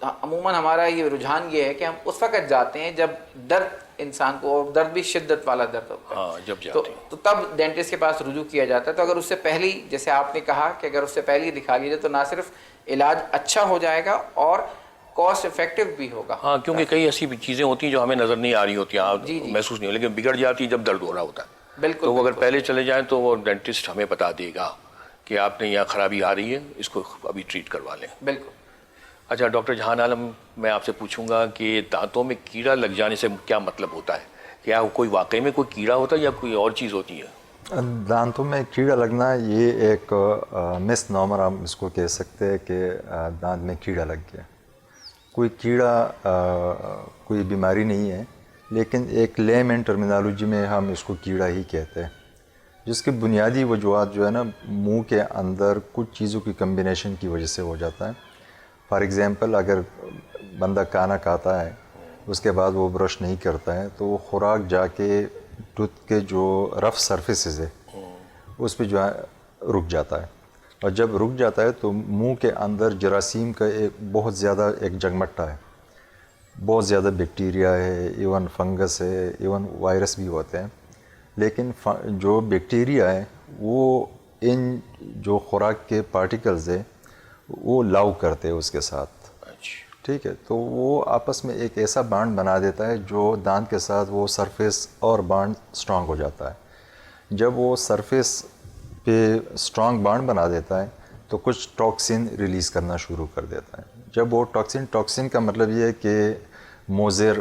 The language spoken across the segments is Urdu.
تو عموماً ہمارا یہ رجحان یہ ہے کہ ہم اس وقت جاتے ہیں جب درد انسان کو، اور درد بھی شدت والا درد ہوتا ہے، ہاں جب جاتے ہیں تو تب ڈینٹسٹ کے پاس رجوع کیا جاتا ہے. تو اگر اس سے پہلے ہی، جیسے آپ نے کہا کہ اگر اس سے پہلے ہی دکھا لیجیے تو نہ صرف علاج اچھا ہو جائے گا اور کاسٹ افیکٹو بھی ہوگا. ہاں کیونکہ کئی ایسی چیزیں ہوتی ہیں جو ہمیں نظر نہیں آ رہی ہوتی ہیں، آپ جی محسوس نہیں ہو، لیکن بگڑ جاتی ہے جب درد ہو رہا ہوتا ہے. بالکل. تو وہ اگر پہلے چلے جائیں تو وہ ڈینٹسٹ ہمیں بتا دے گا کہ آپ نے یہاں خرابی آ رہی ہے، اس کو ابھی ٹریٹ کروا لیں. بالکل. اچھا ڈاکٹر جہان عالم، میں آپ سے پوچھوں گا کہ دانتوں میں کیڑا لگ جانے سے کیا مطلب ہوتا ہے؟ کیا کوئی واقعی میں کوئی کیڑا ہوتا ہے یا کوئی اور چیز ہوتی ہے؟ دانتوں میں کیڑا لگنا یہ ایک مس نامر ہم اس کو کہہ سکتے ہیں کہ دانت میں کیڑا لگ گیا. کوئی کیڑا کوئی بیماری نہیں ہے، لیکن ایک لیمن ٹرمینالوجی میں ہم اس کو کیڑا ہی کہتے ہیں، جس کی بنیادی وجوہات جو ہے نا منہ کے اندر کچھ چیزوں کی کمبینیشن کی وجہ سے ہو جاتا ہے. فار ایگزامپل اگر بندہ کھانا کھاتا ہے اس کے بعد وہ برش نہیں کرتا ہے تو وہ خوراک جا کے ٹوتھ کے جو رف سرفیسز ہے اس پہ جو ہے رک جاتا ہے، اور جب رک جاتا ہے تو منہ کے اندر جراثیم کا ایک بہت زیادہ ایک جگمٹا ہے، بہت زیادہ بیکٹیریا ہے، ایون فنگس ہے، ایون وائرس بھی ہوتے ہیں. لیکن جو بیکٹیریا ہے وہ ان جو خوراک کے پارٹیکلز ہے وہ لاؤ کرتے ہیں اس کے ساتھ. ٹھیک ہے، تو وہ آپس میں ایک ایسا بانڈ بنا دیتا ہے جو دانت کے ساتھ وہ سرفیس اور بانڈ سٹرانگ ہو جاتا ہے. جب وہ سرفیس پہ سٹرانگ بانڈ بنا دیتا ہے تو کچھ ٹاکسن ریلیز کرنا شروع کر دیتا ہے. جب وہ ٹاکسن کا مطلب یہ ہے کہ موزر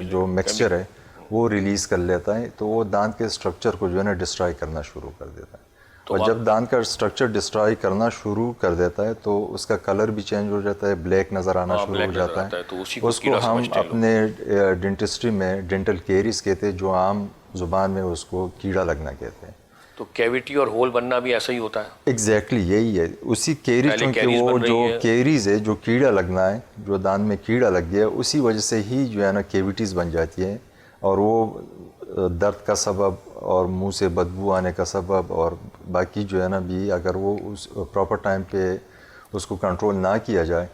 جو مکسچر ہے وہ ریلیز کر لیتا ہے، تو وہ دانت کے سٹرکچر کو جو ہے نا ڈسٹرائی کرنا شروع کر دیتا ہے. اور جب دانت کا سٹرکچر ڈسٹرائی کرنا شروع کر دیتا ہے تو اس کا کلر بھی چینج ہو جاتا ہے، بلیک نظر آنا شروع ہو جاتا ہے. اس کو ہم اپنے ڈینٹسٹری میں ڈینٹل کیریز کہتے ہیں، جو عام زبان میں اس کو کیڑا لگنا کہتے ہیں. تو کیویٹی اور ہول بننا بھی ایسا ہی ہوتا ہے؟ ایگزیکٹلی یہی ہے، اسی کیریز، چونکہ وہ جو کیریز ہے جو کیڑا لگنا ہے، جو دانت میں کیڑا لگ گیا اسی وجہ سے ہی جو ہے نا کیویٹیز بن جاتی ہیں، اور وہ درد کا سبب اور منہ سے بدبو آنے کا سبب، اور باقی جو ہے نا بھی اگر وہ اس پراپر ٹائم پہ اس کو کنٹرول نہ کیا جائے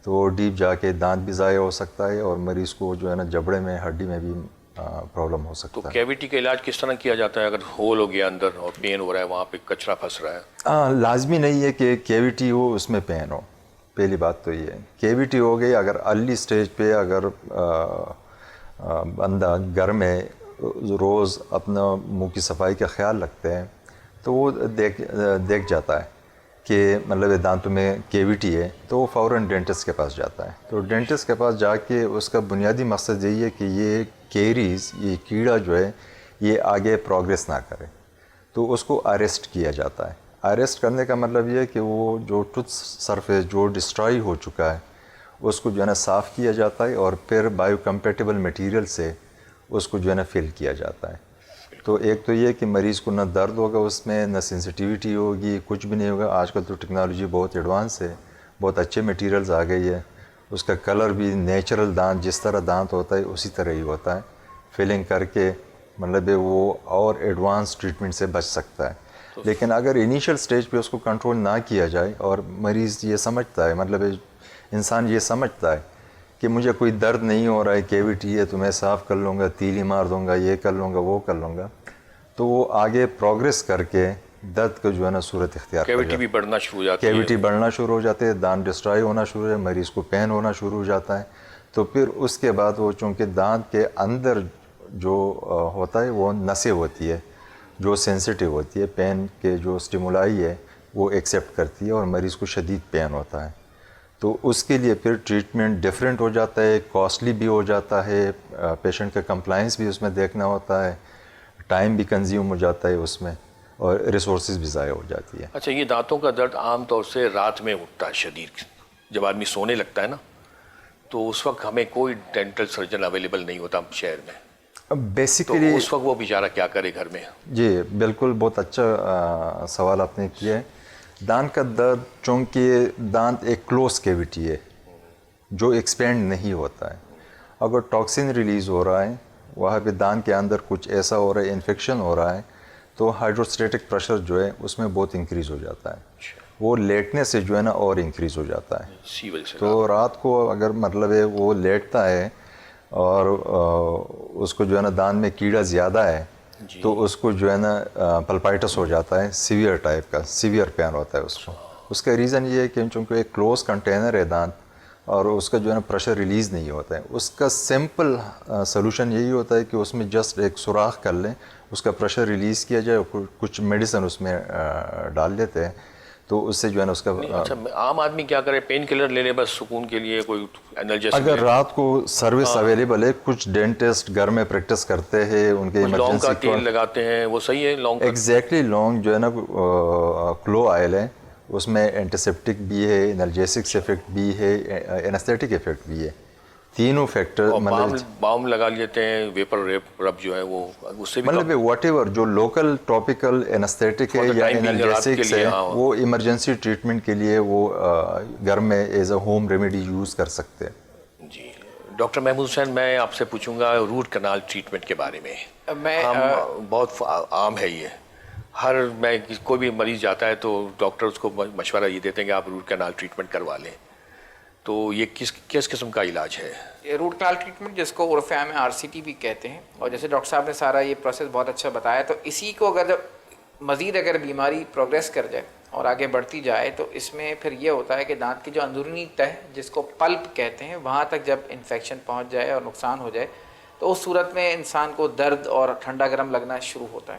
تو وہ ڈیپ جا کے دانت بھی ضائع ہو سکتا ہے اور مریض کو جو ہے نا جبڑے میں ہڈی میں بھی پرابلم ہو سکتا ہے. تو کیویٹی کا علاج کس طرح کیا جاتا ہے اگر ہول ہو گیا اندر اور پین ہو رہا ہے، وہاں پہ کچرا پھنس رہا ہے؟ لازمی نہیں ہے کہ کیویٹی ہو اس میں پین ہو. پہلی بات تو یہ ہے، کیویٹی ہو گئی اگر ارلی سٹیج پہ اگر بندہ گھر میں روز اپنا منہ کی صفائی کا خیال رکھتے ہیں تو وہ دیکھ جاتا ہے کہ مطلب دانتوں میں کیویٹی ہے تو وہ فوراً ڈینٹسٹ کے پاس جاتا ہے. تو ڈینٹسٹ کے پاس جا کے اس کا بنیادی مقصد یہی ہے کہ یہ کیریز، یہ کیڑا جو ہے یہ آگے پروگریس نہ کرے، تو اس کو اریسٹ کیا جاتا ہے. اریسٹ کرنے کا مطلب یہ ہے کہ وہ جو ٹوتھ سرفیس جو ڈسٹرائی ہو چکا ہے اس کو جو ہے نا صاف کیا جاتا ہے اور پھر بایو کمپیٹیبل میٹیریل سے اس کو جو ہے نا فل کیا جاتا ہے. تو ایک تو یہ کہ مریض کو نہ درد ہوگا اس میں، نہ سینسیٹیوٹی ہوگی، کچھ بھی نہیں ہوگا. آج کل تو ٹیکنالوجی بہت ایڈوانس ہے، بہت اچھے میٹیریلز آ گئی ہے. اس کا کلر بھی نیچرل دانت جس طرح دانت ہوتا ہے اسی طرح ہی ہوتا ہے، فلنگ کر کے مطلب وہ اور ایڈوانس ٹریٹمنٹ سے بچ سکتا ہے. لیکن اگر انیشل سٹیج پہ اس کو کنٹرول نہ کیا جائے اور مریض یہ سمجھتا ہے، مطلب انسان یہ سمجھتا ہے کہ مجھے کوئی درد نہیں ہو رہا ہے، کیویٹی ہے تو میں صاف کر لوں گا، تیلی مار دوں گا، یہ کر لوں گا، وہ کر لوں گا، تو وہ آگے پروگریس کر کے درد کو جو ہے نا صورت اختیار کر کیویٹی بھی بڑھنا شروع ہو جاتی ہے، کیویٹی بڑھنا شروع ہو جاتے ہیں، دانت ڈسٹرائی ہونا شروع ہے، مریض کو پین ہونا شروع ہو جاتا ہے. تو پھر اس کے بعد وہ چونکہ دانت کے اندر جو ہوتا ہے وہ نسیں ہوتی ہے جو سینسیٹیو ہوتی ہے، پین کے جو اسٹیمولائی ہے وہ ایکسیپٹ کرتی ہے اور مریض کو شدید پین ہوتا ہے. تو اس کے لیے پھر ٹریٹمنٹ ڈیفرنٹ ہو جاتا ہے، کاسٹلی بھی ہو جاتا ہے، پیشنٹ کا کمپلائنس بھی اس میں دیکھنا ہوتا ہے، ٹائم بھی کنزیوم ہو جاتا ہے اس میں، اور ریسورسز بھی ضائع ہو جاتی ہے. اچھا، یہ دانتوں کا درد عام طور سے رات میں اٹھتا ہے شدید، جب آدمی سونے لگتا ہے نا، تو اس وقت ہمیں کوئی ڈینٹل سرجن اویلیبل نہیں ہوتا شہر میں، بیسیکلی تو اس وقت وہ بیچارہ کیا کرے گھر میں؟ جی بالکل، بہت اچھا سوال آپ نے کیا ہے. دانت کا درد چونکہ دانت ایک کلوز کیویٹی ہے جو ایکسپینڈ نہیں ہوتا ہے، اگر ٹاکسن ریلیز ہو رہا ہے وہاں پہ دانت کے اندر کچھ ایسا ہو رہا ہے، انفیکشن ہو رہا ہے، تو ہائیڈروسٹیٹک پریشر جو ہے اس میں بہت انکریز ہو جاتا ہے. وہ لیٹنے سے جو ہے نا اور انکریز ہو جاتا ہے. اسی وجہ سے تو رات کو اگر مطلب ہے وہ لیٹتا ہے اور اس کو جو ہے نا دانت میں کیڑا زیادہ ہے تو اس کو جو ہے نا پلپائٹس ہو جاتا ہے, سیویئر ٹائپ کا, سیویئر پین ہوتا ہے اس کو. اس کا ریزن یہ ہے کہ چونکہ ایک کلوز کنٹینر ہے دانت اور اس کا جو ہے نا پریشر ریلیز نہیں ہوتا ہے. اس کا سمپل سلوشن یہی ہوتا ہے کہ اس میں جسٹ ایک سوراخ کر لیں, اس کا پریشر ریلیز کیا جائے اور کچھ میڈیسن اس میں ڈال دیتے ہیں تو اس سے جو ہے نا اس کا. اچھا, عام آدمی کیا کرے, پین کلر لے لے بس سکون کے لیے, کوئی انرجسٹ اگر رات کو سروس اویلیبل ہے, کچھ ڈینٹسٹ گھر میں پریکٹس کرتے ہیں, ان کے لونگ کا ایمرجنسی تیل لگاتے ہیں, وہ صحیح ہے لونگ کا؟ ایگزیکٹلی لونگ جو ہے نا کلو آئل ہے, اس میں اینٹیسیپٹک بھی ہے, انرجیسک افیکٹ بھی ہے, اینستھیٹک افیکٹ بھی ہے, تینوں فیکٹر. بام لگا لیتے ہیں, ویپر رب جو ہے وہ اس سے بھی مطلب واٹ ایور جو لوکل ٹاپیکل اینستھیٹک ہے یا انرجیسکس ہے وہ ایمرجنسی ٹریٹمنٹ کے لیے وہ گھر میں as a home remedy use کر سکتے ہیں. جی ڈاکٹر محمود حسین, میں آپ سے پوچھوں گا روٹ کنال ٹریٹمنٹ کے بارے میں. بہت عام ہے یہ, میں کوئی بھی مریض جاتا ہے تو ڈاکٹر اس کو مشورہ یہ دیتے ہیں کہ آپ روٹ کنال ٹریٹمنٹ کروا لیں, تو یہ کس قسم کا علاج ہے؟ یہ روٹ کنال ٹریٹمنٹ جس کو عرف عام میں RCT بھی کہتے ہیں, اور جیسے ڈاکٹر صاحب نے سارا یہ پروسیس بہت اچھا بتایا, تو اسی کو اگر مزید اگر بیماری پروگریس کر جائے اور آگے بڑھتی جائے تو اس میں پھر یہ ہوتا ہے کہ دانت کی جو اندرونی تہ جس کو پلپ کہتے ہیں وہاں تک جب انفیکشن پہنچ جائے اور نقصان ہو جائے تو اس صورت میں انسان کو درد اور ٹھنڈا گرم لگنا شروع ہوتا ہے.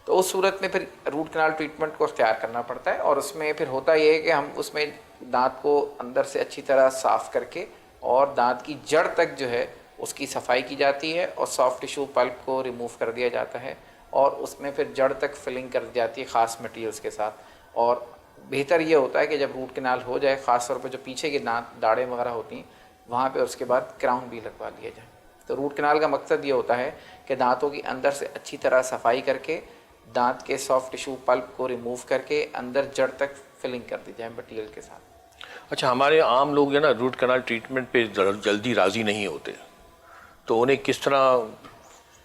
تو اس صورت میں پھر روٹ کنال ٹریٹمنٹ کو اختیار کرنا پڑتا ہے, اور اس میں پھر ہوتا یہ ہے کہ ہم اس میں دانت کو اندر سے اچھی طرح صاف کر کے اور دانت کی جڑ تک جو ہے اس کی صفائی کی جاتی ہے اور سافٹ ٹیشو پلپ کو ریموو کر دیا جاتا ہے اور اس میں پھر جڑ تک فلنگ کر دی جاتی ہے خاص مٹیریلز کے ساتھ. اور بہتر یہ ہوتا ہے کہ جب روٹ کنال ہو جائے, خاص طور پہ جو پیچھے کی دانت داڑیں وغیرہ ہوتی ہیں وہاں پہ اس کے بعد کراؤن بھی لگوا لیا جائے. تو روٹ کنال کا مقصد یہ ہوتا ہے کہ دانتوں کی اندر سے اچھی طرح صفائی کر کے دانت کے سافٹ ٹیشو پلپ کو ریموو کر کے اندر جڑ تک فلنگ کر دی جائے مٹیریل کے ساتھ. اچھا, ہمارے عام لوگ جو ہے نا روٹ کنال ٹریٹمنٹ پہ جلدی راضی نہیں ہوتے, تو انہیں کس طرح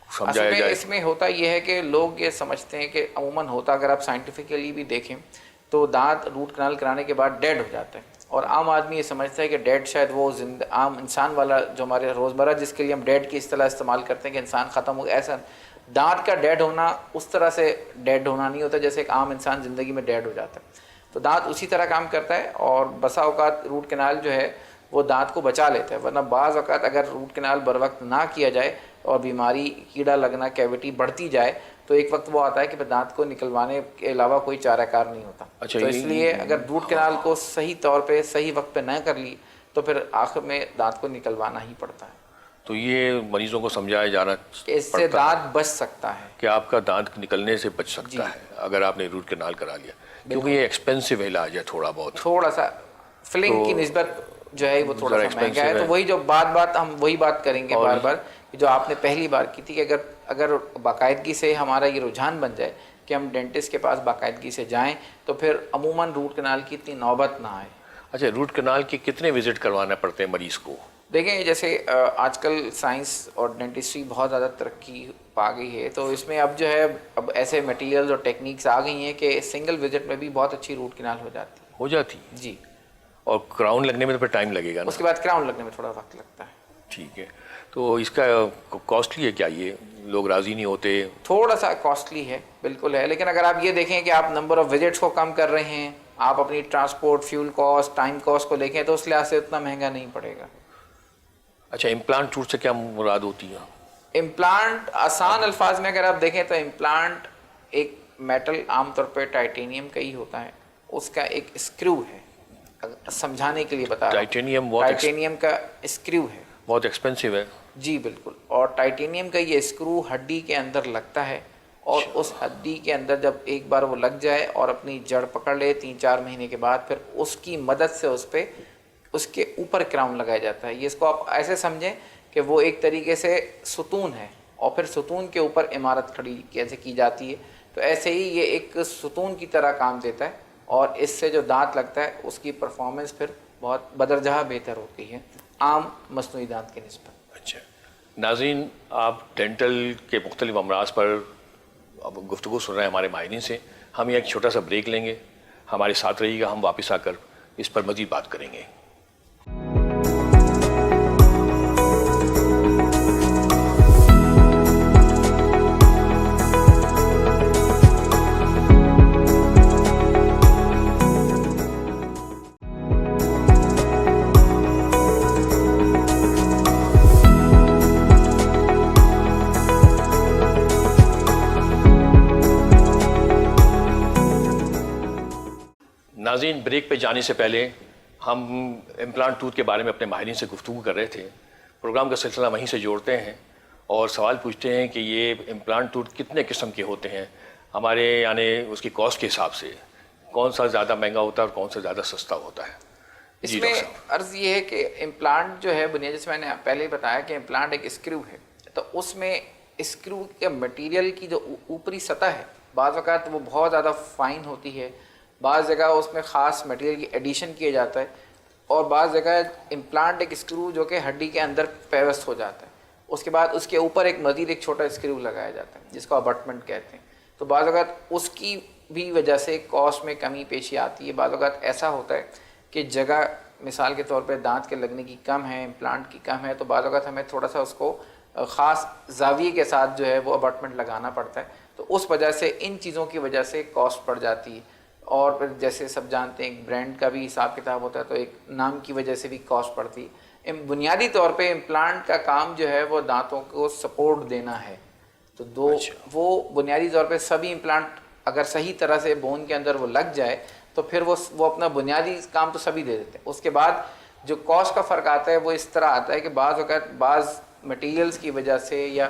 سمجھایا جائے؟ اس میں ہوتا یہ ہے کہ لوگ یہ سمجھتے ہیں کہ عموماً ہوتا, اگر آپ سائنٹیفکلی بھی دیکھیں تو دانت روٹ کنال کرانے کے بعد ڈیڈ ہو جاتا ہے, اور عام آدمی یہ سمجھتا ہے کہ ڈیڈ شاید وہ عام انسان والا جو ہمارے روزمرہ جس کے لیے ہم ڈیڈ کی اصطلاح استعمال کرتے ہیں کہ انسان ختم ہو گیا, ایسا دانت کا ڈیڈ ہونا اس طرح سے ڈیڈ ہونا نہیں ہوتا جیسے ایک عام انسان زندگی میں ڈیڈ ہو جاتا ہے. تو دانت اسی طرح کام کرتا ہے, اور بسا اوقات روٹ کنال جو ہے وہ دانت کو بچا لیتا ہے, ورنہ بعض اوقات اگر روٹ کنال بر وقت نہ کیا جائے اور بیماری کیڑا لگنا کیویٹی بڑھتی جائے تو ایک وقت وہ آتا ہے کہ دانت کو نکلوانے کے علاوہ کوئی چارہ کار نہیں ہوتا. اچھا, تو اس لیے اگر روٹ کنال کو صحیح طور پہ صحیح وقت پہ نہ کر لی تو پھر آخر میں دانت کو نکلوانا ہی پڑتا ہے. تو یہ مریضوں کو سمجھایا جانا اس سے دانت بچ سکتا ہے کہ آپ کا دانت نکلنے سے بچ سکتا ہے اگر آپ نے روٹ کنال کرا لیا, کیونکہ یہ ایکسپینسو علاج ہے, تھوڑا سا فلنگ کی نسبت جو ہے وہ تھوڑا سا مہنگا ہے. تو وہی جو بات ہم وہی بات کریں گے بار بار جو آپ نے پہلی بار کی تھی کہ اگر باقاعدگی سے ہمارا یہ رجحان بن جائے کہ ہم ڈینٹسٹ کے پاس باقاعدگی سے جائیں تو پھر عموماً روٹ کنال کی اتنی نوبت نہ آئے. اچھا, روٹ کنال کے کتنے وزٹ کروانا پڑتے ہیں مریض کو؟ دیکھیں جیسے آج کل سائنس اور ڈینٹسٹری بہت زیادہ ترقی پا گئی ہے, تو اس میں اب جو ہے اب ایسے میٹیریلز اور ٹیکنیکس آ گئی ہیں کہ سنگل وزٹ میں بھی بہت اچھی روٹ کنال ہو جاتی ہے. جی, اور کراؤن لگنے میں تو پھر ٹائم لگے گا نا؟ اس کے بعد کراؤن لگنے میں تھوڑا وقت لگتا ہے. ٹھیک ہے, تو اس کا کاسٹلی ہے کیا؟ یہ لوگ راضی نہیں ہوتے؟ تھوڑا سا کاسٹلی ہے, بالکل ہے, لیکن اگر آپ یہ دیکھیں کہ آپ نمبر آف وزٹس کو کم کر رہے ہیں, آپ اپنی transport fuel cost time cost کو دیکھیں تو اس لحاظ سے اتنا مہنگا نہیں پڑے گا. اچھا, امپلانٹ روٹ سے کیا مراد ہوتی ہے؟ امپلانٹ آسان الفاظ میں اگر آپ دیکھیں تو امپلانٹ ایک میٹل عام طور پہ ٹائٹینیم کا ہی ہوتا ہے, اس کا ایک اسکرو ہے, سمجھانے کے لیے بتا رہا ہوں, ٹائٹینیم کا اسکرو ہے, بہت ایکسپینسو ہے. جی بالکل, اور ٹائٹینیم کا یہ اسکرو ہڈی کے اندر لگتا ہے, اور اس ہڈی کے اندر جب ایک بار وہ لگ جائے اور اپنی جڑ پکڑ لے 3-4 مہینے کے بعد پھر اس کی مدد سے اس پہ اس کے اوپر کراؤن لگایا جاتا ہے. یہ اس کو آپ ایسے سمجھیں کہ وہ ایک طریقے سے ستون ہے اور پھر ستون کے اوپر عمارت کھڑی کیسے کی جاتی ہے, تو ایسے ہی یہ ایک ستون کی طرح کام دیتا ہے, اور اس سے جو دانت لگتا ہے اس کی پرفارمنس پھر بہت بدرجہ بہتر ہوتی ہے عام مصنوعی دانت کی نسبت. اچھا ناظرین, آپ ڈینٹل کے مختلف امراض پر اب گفتگو سن رہے ہیں ہمارے ماہرین سے. ہم ایک چھوٹا سا بریک لیں گے, ہمارے ساتھ رہیے گا, ہم واپس آ کر اس پر مزید بات کریں گے. ناظرین, بریک پہ جانے سے پہلے ہم امپلانٹ ٹوتھ کے بارے میں اپنے ماہرین سے گفتگو کر رہے تھے. پروگرام کا سلسلہ وہیں سے جوڑتے ہیں اور سوال پوچھتے ہیں کہ یہ امپلانٹ ٹوتھ کتنے قسم کے ہوتے ہیں, ہمارے یعنی اس کی کاسٹ کے حساب سے کون سا زیادہ مہنگا ہوتا ہے اور کون سا زیادہ سستا ہوتا ہے. اس میں عرض یہ ہے کہ امپلانٹ جو ہے بنیادی سے میں نے پہلے ہی بتایا کہ امپلانٹ ایک اسکرو ہے, تو اس میں اسکرو کے مٹیریل کی جو اوپری سطح ہے بعض اوقات وہ بہت زیادہ فائن ہوتی ہے, بعض جگہ اس میں خاص مٹیریل کی ایڈیشن کیا جاتا ہے, اور بعض جگہ امپلانٹ ایک اسکرو جو کہ ہڈی کے اندر پیوست ہو جاتا ہے, اس کے بعد اس کے اوپر ایک مزید ایک چھوٹا اسکرو لگایا جاتا ہے جس کو ابٹمنٹ کہتے ہیں. تو بعض اوقات اس کی بھی وجہ سے کاسٹ میں کمی پیشی آتی ہے. بعض اوقات ایسا ہوتا ہے کہ جگہ مثال کے طور پہ دانت کے لگنے کی کم ہے, امپلانٹ کی کم ہے, تو بعض اوقات ہمیں تھوڑا سا اس کو خاص زاویے کے ساتھ جو ہے وہ ابٹمنٹ لگانا پڑتا ہے, تو اس وجہ سے ان چیزوں کی وجہ سے کاسٹ پڑ جاتی ہے. اور پھر جیسے سب جانتے ہیں ایک برانڈ کا بھی حساب کتاب ہوتا ہے, تو ایک نام کی وجہ سے بھی کاسٹ پڑتی ہے. بنیادی طور پہ امپلانٹ کا کام جو ہے وہ دانتوں کو سپورٹ دینا ہے, تو وہ بنیادی طور پہ سبھی امپلانٹ اگر صحیح طرح سے بون کے اندر وہ لگ جائے تو پھر وہ اپنا بنیادی کام تو سبھی دے دیتے ہیں. اس کے بعد جو کاسٹ کا فرق آتا ہے وہ اس طرح آتا ہے کہ بعض اوقات بعض مٹیریلز کی وجہ سے یا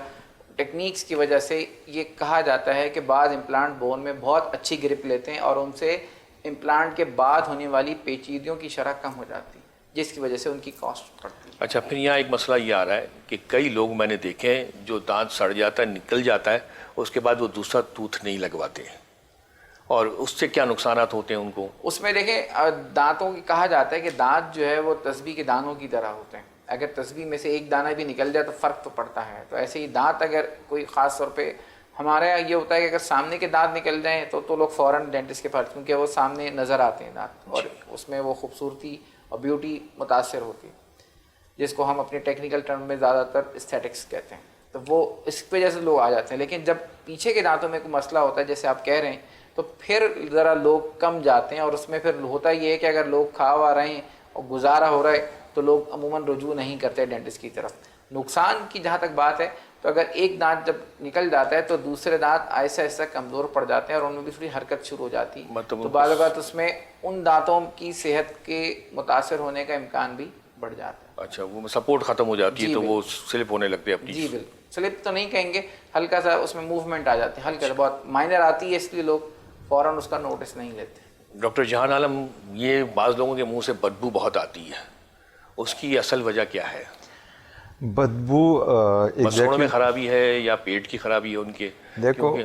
ٹیکنیکس کی وجہ سے یہ کہا جاتا ہے کہ بعض امپلانٹ بون میں بہت اچھی گرپ لیتے ہیں اور ان سے امپلانٹ کے بعد ہونے والی پیچیدگیوں کی شرح کم ہو جاتی ہے, جس کی وجہ سے ان کی کاسٹ پڑتی ہے. اچھا, پھر یہاں ایک مسئلہ یہ آ رہا ہے کہ کئی لوگ میں نے دیکھے ہیں جو دانت سڑ جاتا ہے, نکل جاتا ہے, اس کے بعد وہ دوسرا ٹوتھ نہیں لگواتے ہیں, اور اس سے کیا نقصانات ہوتے ہیں ان کو؟ اس میں دیکھیں دانتوں کی کہا جاتا ہے کہ دانت جو ہے وہ تسبیح کے دانوں کی طرح ہوتے ہیں, اگر تسبیح میں سے ایک دانہ بھی نکل جائے تو فرق تو پڑتا ہے. تو ایسے ہی دانت اگر کوئی خاص طور پہ ہمارے یہاں یہ ہوتا ہے کہ اگر سامنے کے دانت نکل جائیں تو لوگ فوراً ڈینٹسٹ کے پاس, کیونکہ وہ سامنے نظر آتے ہیں دانت اور اس میں وہ خوبصورتی اور بیوٹی متاثر ہوتی ہے, جس کو ہم اپنے ٹیکنیکل ٹرم میں زیادہ تر استھیٹکس کہتے ہیں. تو وہ اس وجہ سے لوگ آ جاتے ہیں. لیکن جب پیچھے کے دانتوں میں کوئی مسئلہ ہوتا ہے جیسے آپ کہہ رہے ہیں, تو پھر ذرا لوگ کم جاتے ہیں, اور اس میں پھر ہوتا یہ ہے کہ اگر لوگ کھا آ رہے ہیں اور گزارا ہو رہا ہے تو لوگ عموماً رجوع نہیں کرتے ڈینٹسٹ کی طرف. نقصان کی جہاں تک بات ہے تو اگر ایک دانت جب نکل جاتا ہے تو دوسرے دانت آہستہ آہستہ کمزور پڑ جاتے ہیں اور ان میں بھی تھوڑی حرکت شروع ہو جاتی ہے, تو بعض اوقات اس میں ان دانتوں کی صحت کے متاثر ہونے کا امکان بھی بڑھ جاتا ہے. اچھا, وہ سپورٹ ختم ہو جاتی ہے تو وہ سلپ ہونے لگتے ہیں اپنی. جی بالکل, سلپ تو نہیں کہیں گے, ہلکا سا اس میں موومنٹ آ جاتی ہے, ہلکا سا بہت مائنر آتی ہے, اس لیے لوگ فوراً اس کا نوٹس نہیں لیتے. ڈاکٹر جہان عالم, یہ بعض لوگوں کے منہ سے بدبو بہت آتی ہے, اس کی اصل وجہ کیا ہے؟ بدبو مسوڑوں میں خرابی ہے یا پیٹ کی خرابی ہے ان کے؟ دیکھو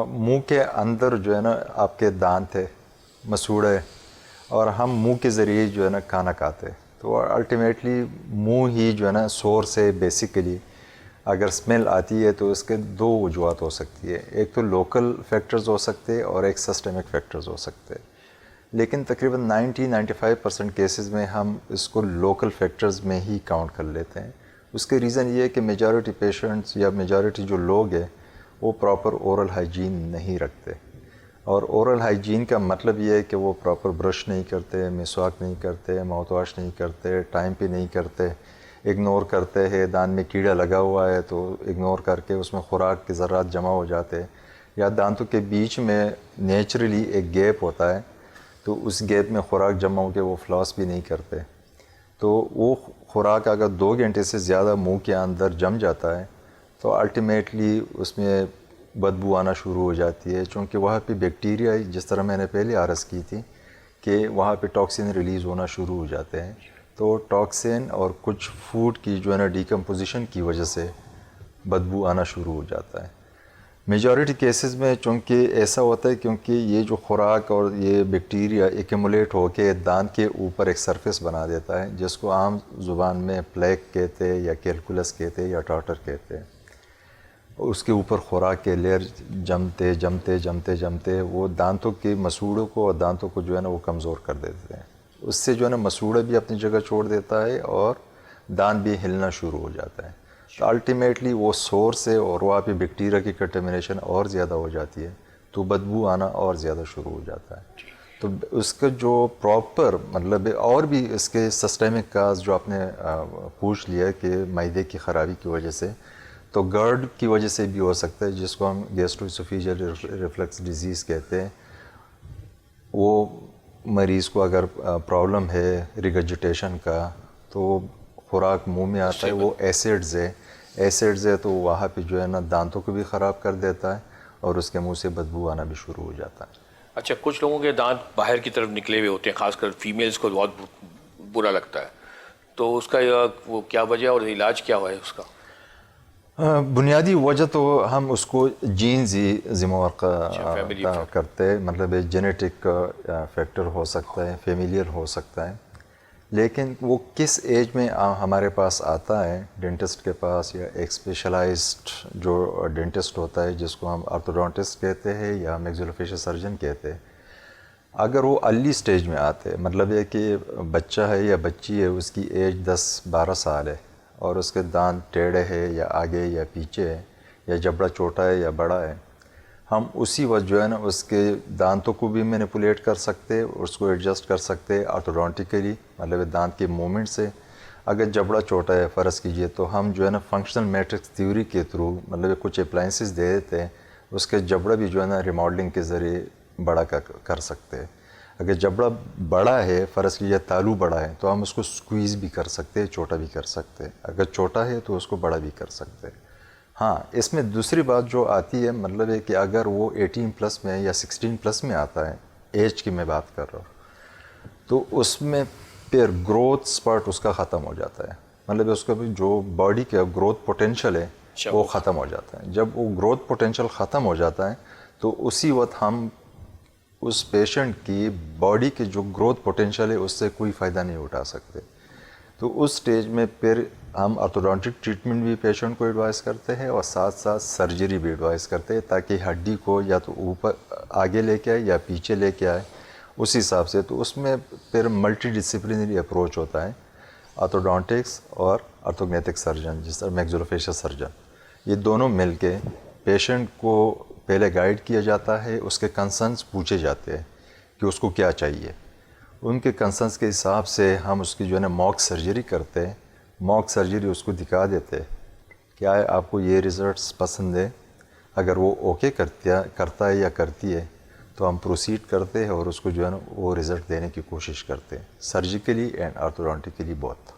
منہ کے اندر جو ہے نا آپ کے دانت ہے, مسوڑے, اور ہم منہ کے ذریعے جو ہے نا کھانا کھاتے, تو الٹیمیٹلی منہ ہی جو ہے نا سورس ہے بیسیکلی. اگر اسمیل آتی ہے تو اس کے دو وجوہات ہو سکتی ہے, ایک تو لوکل فیکٹرز ہو سکتے اور ایک سسٹمک فیکٹرز ہو سکتے. لیکن تقریباً 90-95% کیسز میں ہم اس کو لوکل فیکٹرز میں ہی کاؤنٹ کر لیتے ہیں. اس کے ریزن یہ ہے کہ میجارٹی پیشنٹس یا میجارٹی جو لوگ ہیں وہ پراپر اورل ہائیجین نہیں رکھتے, اور اورل ہائیجین کا مطلب یہ ہے کہ وہ پراپر برش نہیں کرتے, مسواک نہیں کرتے, ماؤتھ واش نہیں کرتے, ٹائم پہ نہیں کرتے, اگنور کرتے ہیں. دانت میں کیڑا لگا ہوا ہے تو اگنور کر کے اس میں خوراک کے ذرات جمع ہو جاتے, یا دانتوں کے بیچ میں نیچرلی ایک گیپ ہوتا ہے تو اس گیپ میں خوراک جمع ہو کے وہ فلاس بھی نہیں کرتے. تو وہ خوراک اگر 2 گھنٹے سے زیادہ منہ کے اندر جم جاتا ہے تو الٹیمیٹلی اس میں بدبو آنا شروع ہو جاتی ہے, چونکہ وہاں پہ بیکٹیریا, جس طرح میں نے پہلے عرض کی تھی کہ وہاں پہ ٹاکسین ریلیز ہونا شروع ہو جاتے ہیں. تو ٹاکسین اور کچھ فوڈ کی جو ہے نا ڈیکمپوزیشن کی وجہ سے بدبو آنا شروع ہو جاتا ہے. میجورٹی کیسز میں چونکہ ایسا ہوتا ہے کیونکہ یہ جو خوراک اور یہ بیکٹیریا ایکیمولیٹ ہو کے دانت کے اوپر ایک سرفیس بنا دیتا ہے, جس کو عام زبان میں پلیک کہتے ہیں یا کیلکولس کہتے ہیں یا ٹاٹر کہتے ہیں. اس کے اوپر خوراک کے لیئر جمتے جمتے جمتے جمتے وہ دانتوں کے مسوڑوں کو اور دانتوں کو جو ہے نا وہ کمزور کر دیتے ہیں. اس سے جو ہے نا مسوڑا بھی اپنی جگہ چھوڑ دیتا ہے اور دانت بھی ہلنا شروع ہو جاتا ہے. تو الٹیمیٹلی وہ سورس ہے اور وہاں پہ بیکٹیریا کی کنٹامینیشن اور زیادہ ہو جاتی ہے, تو بدبو آنا اور زیادہ شروع ہو جاتا ہے. تو اس کا جو پراپر مطلب ہے, اور بھی اس کے سسٹمک کاز جو آپ نے پوچھ لیا کہ معدے کی خرابی کی وجہ سے, تو گرڈ کی وجہ سے بھی ہو سکتا ہے, جس کو ہم گیسٹرواسوفیجل ریفلکس ڈیزیز کہتے ہیں. وہ مریض کو اگر پرابلم ہے ریگرجیٹیشن کا, تو خوراک منہ میں آتا ہے, وہ ایسڈز ہے تو وہاں پہ جو ہے نا دانتوں کو بھی خراب کر دیتا ہے اور اس کے منہ سے بدبو آنا بھی شروع ہو جاتا ہے. اچھا, کچھ لوگوں کے دانت باہر کی طرف نکلے ہوئے ہوتے ہیں, خاص کر فیمیلز کو بہت برا لگتا ہے, تو اس کا وہ کیا وجہ اور علاج کیا ہوا ہے اس کا؟ بنیادی وجہ تو ہم اس کو جینز ہی ذمہ وار کرتے ہیں, مطلب جینیٹک فیکٹر ہو سکتا ہے, فیملیئر ہو سکتا ہے, لیکن وہ کس ایج میں ہمارے پاس آتا ہے ڈینٹسٹ کے پاس, یا ایک اسپیشلائزڈ جو ڈینٹسٹ ہوتا ہے جس کو ہم آرتھوڈونٹسٹ کہتے ہیں یا میگزیلوفیشل سرجن کہتے ہیں, اگر وہ ارلی سٹیج میں آتے, مطلب یہ کہ بچہ ہے یا بچی ہے, اس کی ایج 10-12 سال ہے اور اس کے دانت ٹیڑھے ہے یا آگے یا پیچھے ہے, یا جبڑا چھوٹا ہے یا بڑا ہے, ہم اسی وقت جو ہے نا اس کے دانتوں کو بھی مینیپولیٹ کر سکتے, اس کو ایڈجسٹ کر سکتے آرتھوڈونٹیکلی, مطلب دانت کے موومنٹ سے. اگر جبڑا چھوٹا ہے فرض کیجئے, تو ہم جو ہے نا فنکشنل میٹرکس تھیوری کے تھرو مطلب کچھ اپلائنسز دے دیتے ہیں, اس کے جبڑا بھی جو ہے نا ریماڈلنگ کے ذریعے بڑا کر سکتے ہیں. اگر جبڑا بڑا ہے فرض کیجئے تالو بڑا ہے, تو ہم اس کو سکویز بھی کر سکتے ہیں, چھوٹا بھی کر سکتے ہیں. اگر چھوٹا ہے تو اس کو بڑا بھی کر سکتے ہیں. ہاں, اس میں دوسری بات جو آتی ہے مطلب ہے کہ اگر وہ 18+ میں یا 16+ میں آتا ہے, ایج کی میں بات کر رہا ہوں, تو اس میں پھر گروتھ سپرٹ اس کا ختم ہو جاتا ہے, مطلب اس کا بھی جو باڈی کا گروتھ پوٹینشیل ہے وہ ختم ہو جاتا ہے. جب وہ گروتھ پوٹینشیل ختم ہو جاتا ہے, تو اسی وقت ہم اس پیشنٹ کی باڈی کے جو گروتھ پوٹینشیل ہے اس سے کوئی فائدہ نہیں اٹھا سکتے. تو اس سٹیج میں پھر ہم آرتھوڈونٹک ٹریٹمنٹ بھی پیشنٹ کو ایڈوائز کرتے ہیں اور ساتھ ساتھ سرجری بھی ایڈوائز کرتے ہیں, تاکہ ہڈی کو یا تو اوپر آگے لے کے آئے یا پیچھے لے کے آئے اس حساب سے. تو اس میں پھر ملٹی ڈسپلنری اپروچ ہوتا ہے, آرتھوڈونٹکس اور آرتھوگنیٹک سرجن جس طرح میگزیلوفیشل سرجن, یہ دونوں مل کے پیشنٹ کو پہلے گائیڈ کیا جاتا ہے, اس کے کنسرنس پوچھے جاتے ہیں کہ اس کو کیا چاہیے. ان کے کنسرنس کے حساب سے ہم اس کی جو ہے نا موک سرجری کرتے ہیں. موک سرجری اس کو دکھا دیتے کیا ہے آپ کو یہ ریزلٹس پسند ہے, اگر وہ اوکے کرتا ہے یا کرتی ہے تو ہم پروسیڈ کرتے ہیں اور اس کو جو ہے نا وہ ریزلٹ دینے کی کوشش کرتے ہیں, سرجیکلی اینڈ آرتھوڈونٹیکلی بوتھ.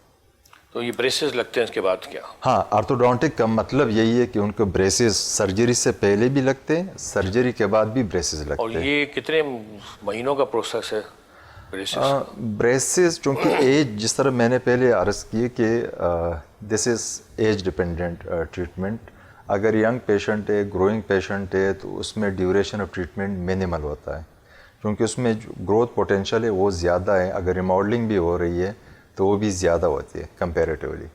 تو یہ بریسز لگتے ہیں اس کے بعد کیا؟ ہاں, آرتھوڈونٹک کا مطلب یہی ہے کہ ان کو بریسز سرجری سے پہلے بھی لگتے ہیں, سرجری کے بعد بھی بریسز لگتے ہیں. اور یہ کتنے مہینوں کا پروسیس ہے بریسز؟ چونکہ ایج جس طرح میں نے پہلے عرض کی کہ دس از ایج ڈپینڈنٹ ٹریٹمنٹ. اگر ینگ پیشنٹ ہے, گروئنگ پیشنٹ ہے, تو اس میں ڈیوریشن آف ٹریٹمنٹ منیمل ہوتا ہے, کیونکہ اس میں جو گروتھ پوٹینشیل ہے وہ زیادہ ہے. اگر ریماڈلنگ بھی ہو رہی ہے تو وہ بھی زیادہ ہوتی ہے کمپیریٹیولی.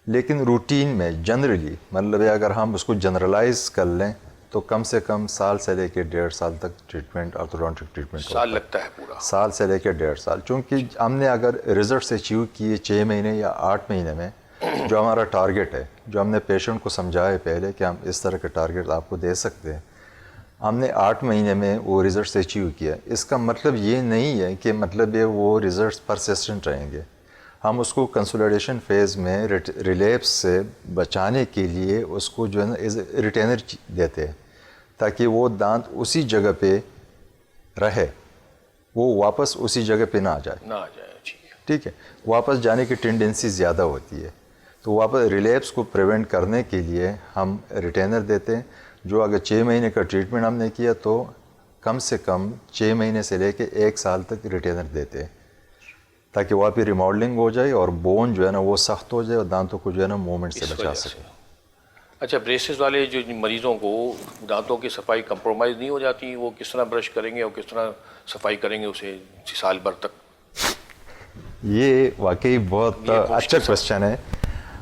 لیکن روٹین میں جنرلی مطلب ہے اگر ہم اس کو جنرلائز کر لیں تو کم سے کم سال سے لے کے 1.5 سال تک ٹریٹمنٹ آرتھوڈونٹک ٹریٹمنٹ سال لگتا ہے پورا, سال سے لے کے 1.5 سال. چونکہ ہم نے اگر ریزلٹس اچیو کیے 6 مہینے یا 8 مہینے میں, جو ہمارا ٹارگیٹ ہے, جو ہم نے پیشنٹ کو سمجھایا ہے پہلے کہ ہم اس طرح کے ٹارگیٹ آپ کو دے سکتے ہیں, ہم نے 8 مہینے میں وہ ریزلٹس اچیو کیا. اس کا مطلب یہ نہیں ہے کہ مطلب یہ وہ ریزلٹس پرسسٹنٹ رہیں گے. ہم اس کو کنسولیڈیشن فیز میں ریلیپس سے بچانے کے لیے اس کو جو ہے نا ریٹینر دیتے ہیں, تاکہ وہ دانت اسی جگہ پہ رہے, وہ واپس اسی جگہ پہ نہ آ جائے. ٹھیک ہے, واپس جانے کی ٹینڈنسی زیادہ ہوتی ہے, تو واپس ریلیپس کو پریونٹ کرنے کے لیے ہم ریٹینر دیتے ہیں, جو اگر 6 مہینے کا ٹریٹمنٹ ہم نے کیا تو کم سے کم 6 مہینے سے لے کے 1 سال تک ریٹینر دیتے ہیں, تاکہ وہاں پہ ریماڈلنگ ہو جائے اور بون جو ہے نا وہ سخت ہو جائے اور دانتوں کو جو ہے نا موومنٹ سے بچا سکے. اچھا, بریسز والے جو مریضوں کو دانتوں کی صفائی کمپرومائز نہیں ہو جاتی, وہ کس طرح برش کریں گے اور کس طرح صفائی کریں گے اسے سال بھر تک؟ یہ واقعی بہت اچھا کوشچن ہے.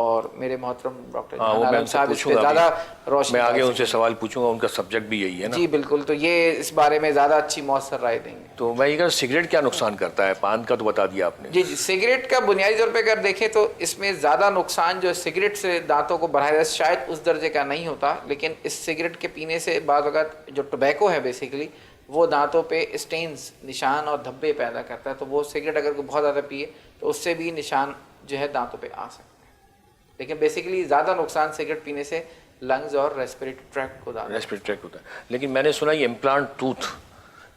اور میرے محترم ڈاکٹر وہ میں عالم ان سے صاحب اس پوچھوں پہ گا زیادہ ابھی، روشنی میں آگے ڈال ان سے سوال پوچھوں گا، ان کا سبجیکٹ بھی یہی ہے نا. جی بالکل، تو یہ اس بارے میں زیادہ اچھی مؤثر رائے دیں گے. تو میں یہ کہ سگریٹ کیا نقصان کرتا ہے؟ پان کا تو بتا دیا آپ نے. جی سگریٹ کا بنیادی طور پہ اگر دیکھیں تو اس میں زیادہ نقصان جو سگریٹ سے دانتوں کو براہ راست شاید اس درجے کا نہیں ہوتا، لیکن اس سگریٹ کے پینے سے بعض اوقات جو ٹوبیکو ہے بیسیکلی وہ دانتوں پہ اسٹینز، نشان اور دھبے پیدا کرتا ہے. تو وہ سگریٹ اگر کوئی بہت زیادہ پیے تو اس سے بھی نشان جو ہے دانتوں پہ آ سکتے ہیں. لیکن بیسیکلی زیادہ نقصان سگریٹ پینے سے لنگز اور ریسپریٹری ٹریکٹ کو ریسپریٹری ٹریک ہوتا ہے. لیکن میں نے سنا یہ امپلانٹ ٹوتھ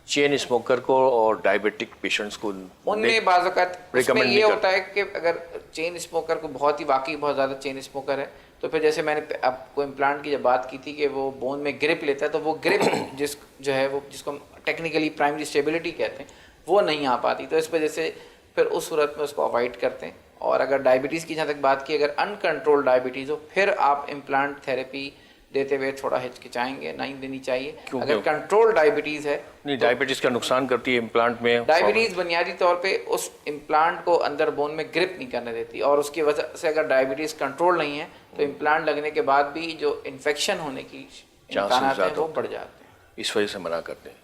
چین اسموکر کو اور ڈائبیٹک پیشنٹس کو ان میں بعض اوقات اس میں recommend یہ نہیں ہوتا ہے کہ اگر چین اسموکر کو بہت ہی واقعی بہت زیادہ چین اسموکر ہے تو پھر جیسے میں نے آپ کو امپلانٹ کی جب بات کی تھی کہ وہ بون میں گرپ لیتا ہے، تو وہ گرپ جس جو ہے وہ جس کو ٹیکنیکلی پرائمری اسٹیبلٹی کہتے ہیں وہ نہیں آ پاتی. تو اس وجہ سے پھر اس صورت میں اس کو اوائڈ کرتے ہیں. اور اگر ڈائبٹیز کی جہاں تک بات کی، اگر ان کنٹرول ڈائبٹیز ہو پھر آپ امپلانٹ تھیراپی دیتے ہوئے تھوڑا ہچکچائیں گے، نہیں دینی چاہیے. اگر کنٹرول ڈائبٹیز ہے، نہیں ڈائبٹیز کا نقصان کرتی ہے امپلانٹ میں. ڈائبٹیز بنیادی طور پہ اس امپلانٹ کو اندر بون میں گرپ نہیں کرنے دیتی، اور اس کی وجہ سے اگر ڈائبٹیز کنٹرول نہیں ہے تو امپلانٹ لگنے کے بعد بھی جو انفیکشن ہونے کی امکانات ہیں وہ بڑھ جاتے ہیں. اس وجہ سے منع کرتے ہیں.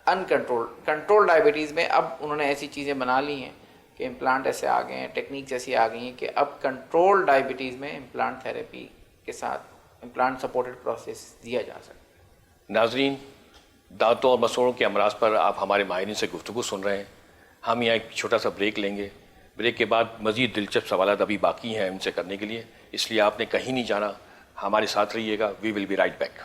ان کنٹرول ڈائبٹیز میں اب انہوں نے ایسی چیزیں بنا لی ہیں کہ امپلانٹ ایسے آ گئے ہیں، ٹیکنیکس ایسی آ گئی ہیں کہ اب کنٹرول ڈائبٹیز میں امپلانٹ تھیراپی کے ساتھ امپلانٹ سپورٹڈ پروسیس دیا جا سکتا ہے. ناظرین، دانتوں اور مسوڑوں کے امراض پر آپ ہمارے ماہرین سے گفتگو سن رہے ہیں. ہم یہاں ایک چھوٹا سا بریک لیں گے. بریک کے بعد مزید دلچسپ سوالات ابھی باقی ہیں ان سے کرنے کے لیے، اس لیے آپ نے کہیں نہیں جانا، ہمارے ساتھ رہیے گا. وی ول بی رائٹ بیک.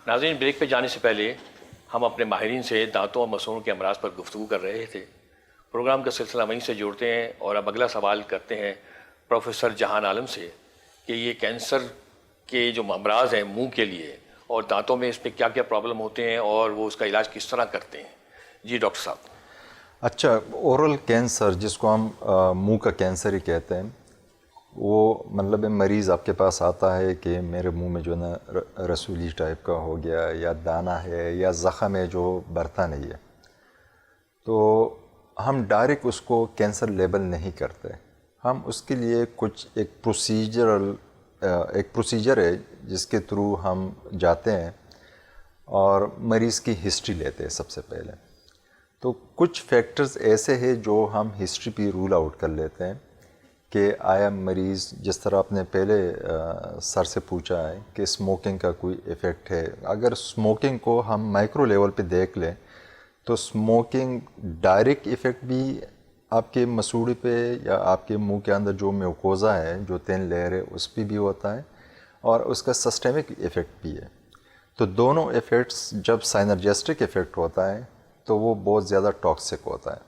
ناظرین، بریک پہ جانے سے پہلے ہم اپنے ماہرین سے دانتوں اور مسوڑوں کے امراض پر گفتگو کر رہے تھے. پروگرام کا سلسلہ وہیں سے جوڑتے ہیں اور اب اگلا سوال کرتے ہیں پروفیسر جہان عالم سے کہ یہ کینسر کے جو امراض ہیں منہ کے لیے اور دانتوں میں، اس میں کیا کیا پرابلم ہوتے ہیں اور وہ اس کا علاج کس طرح کرتے ہیں. جی ڈاکٹر صاحب. اچھا، اورل کینسر جس کو ہم منہ کا کینسر ہی کہتے ہیں، وہ مطلب مریض آپ کے پاس آتا ہے کہ میرے منہ میں جو ہے نا رسولی ٹائپ کا ہو گیا، یا دانہ ہے یا زخم ہے جو بھرتا نہیں ہے. تو ہم ڈائریکٹ اس کو کینسر لیبل نہیں کرتے. ہم اس کے لیے کچھ ایک پروسیجر ہے جس کے تھرو ہم جاتے ہیں اور مریض کی ہسٹری لیتے ہیں سب سے پہلے. تو کچھ فیکٹرز ایسے ہیں جو ہم ہسٹری پہ رول آؤٹ کر لیتے ہیں کہ آیا مریض، جس طرح آپ نے پہلے سر سے پوچھا ہے کہ اسموکنگ کا کوئی ایفیکٹ ہے. اگر اسموکنگ کو ہم مائکرو لیول پہ دیکھ لیں تو اسموکنگ ڈائریکٹ ایفیکٹ بھی آپ کے مسوڑے پہ یا آپ کے منہ کے اندر جو میوکوزا ہے، جو تین لیئر ہے، اس پہ بھی ہوتا ہے، اور اس کا سسٹمک ایفیکٹ بھی ہے. تو دونوں ایفیکٹس جب سائنرجسٹک ایفیکٹ ہوتا ہے تو وہ بہت زیادہ ٹاکسک ہوتا ہے.